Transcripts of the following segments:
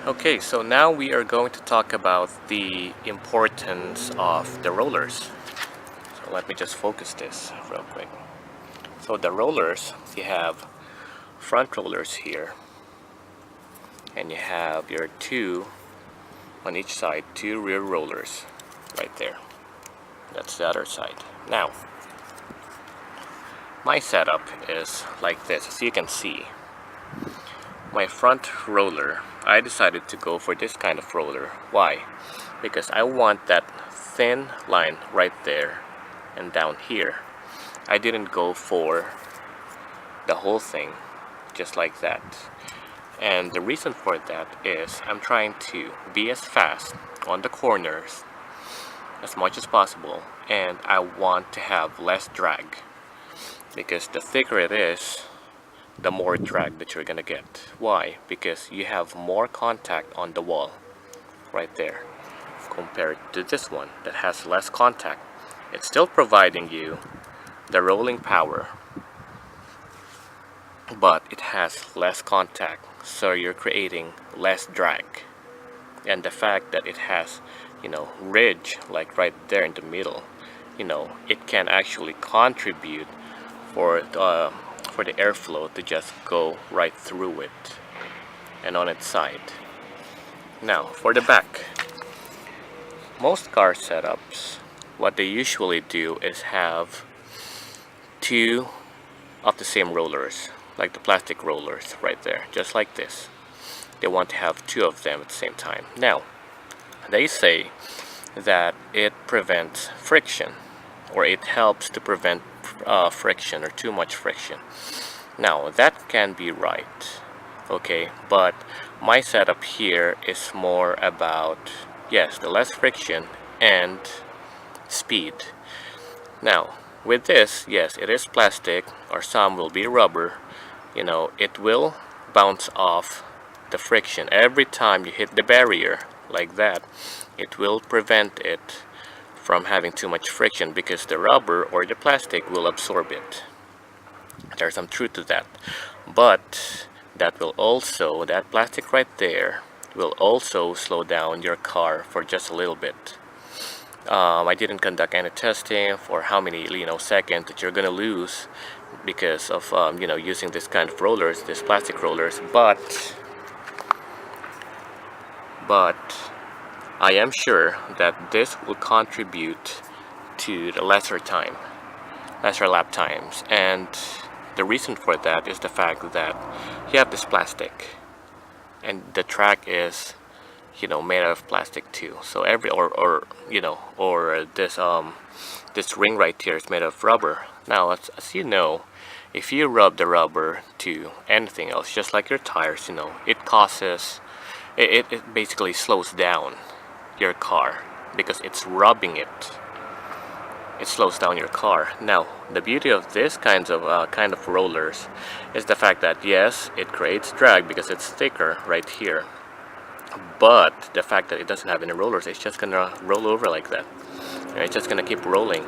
Okay, so now we are going to talk about the importance of the rollers. So let me just focus this real quick. So the rollers, you have front rollers here, and you have your two on each side, two rear rollers right there. That's the other side. Now, my setup is like this, as you can see. My front roller, I decided to go for this kind of roller. Why? Because I want that thin line right there and down here. I didn't go for the whole thing just like that. And the reason for that is I'm trying to be as fast on the corners as much as possible, and I want to have less drag, because the thicker it is, the more drag that you're gonna get. Why? Because you have more contact on the wall right there compared to this one that has less contact. It's still providing you the rolling power, but it has less contact, so you're creating less drag. And the fact that it has, ridge like right there in the middle, it can actually contribute for the airflow to just go right through it and on its side. Now for the back, most car setups, what they usually do is have two of the same rollers, like the plastic rollers right there, just like this. They want to have two of them at the same time. Now they say that it prevents friction, or it helps to prevent friction or too much friction. Now that can be right, okay, but my setup here is more about, yes, the less friction and speed. Now with this, yes, it is plastic, or some will be rubber. It will bounce off the friction every time you hit the barrier like that. It will prevent it from having too much friction because the rubber or the plastic will absorb it. There's some truth to that, but that plastic right there will also slow down your car for just a little bit. I didn't conduct any testing for how many seconds that you're gonna lose because of using this kind of rollers, this plastic rollers, but I am sure that this will contribute to the lesser lap times. And the reason for that is the fact that you have this plastic, and the track is made out of plastic too. So this ring right here is made of rubber. Now as you know, if you rub the rubber to anything else, just like your tires, it basically slows down your car because it's rubbing it. It slows down your car. Now the beauty of this kind of rollers is the fact that yes, it creates drag because it's thicker right here, but the fact that it doesn't have any rollers, it's just gonna roll over like that, and it's just gonna keep rolling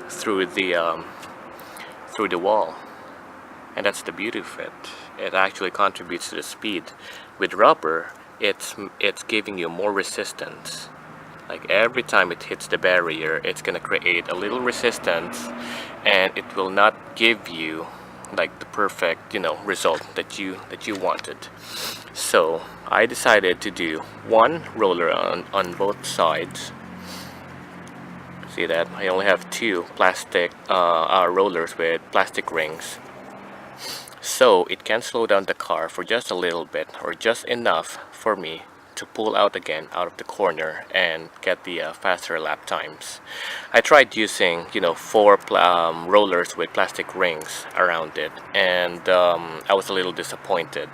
through the wall. And that's the beauty of it. It actually contributes to the speed. With rubber, it's giving you more resistance. Like every time it hits the barrier, it's gonna create a little resistance, and it will not give you like the perfect result that you wanted. So I decided to do one roller on both sides. See that I only have two plastic rollers with plastic rings, so it can slow down the car for just a little bit, or just enough for me to pull out again out of the corner and get the faster lap times. I tried using four rollers with plastic rings around it, and I was a little disappointed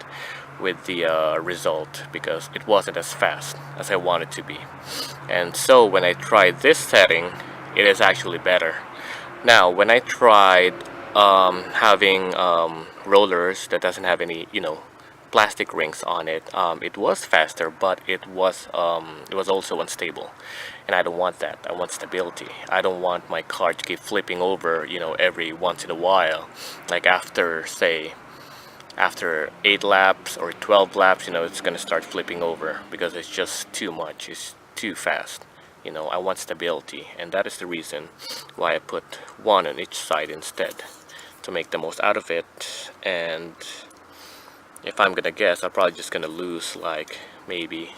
with the result because it wasn't as fast as I wanted to be. And so when I tried this setting, it is actually better. Now when I tried having rollers that doesn't have any plastic rings on it, it was faster, but it was also unstable, and I don't want that. I want stability. I don't want my car to keep flipping over every once in a while, like after say after 8 laps or 12 laps, you know, it's gonna start flipping over because it's just too much, it's too fast. You know, I want stability, and that is the reason why I put one on each side instead, to make the most out of it. And if I'm gonna guess, I'm probably just gonna lose like maybe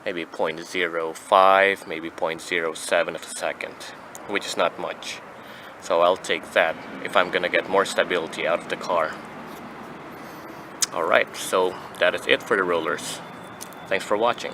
0.05, maybe 0.07 of a second, which is not much. So I'll take that if I'm gonna get more stability out of the car. Alright, so that is it for the rollers. Thanks for watching.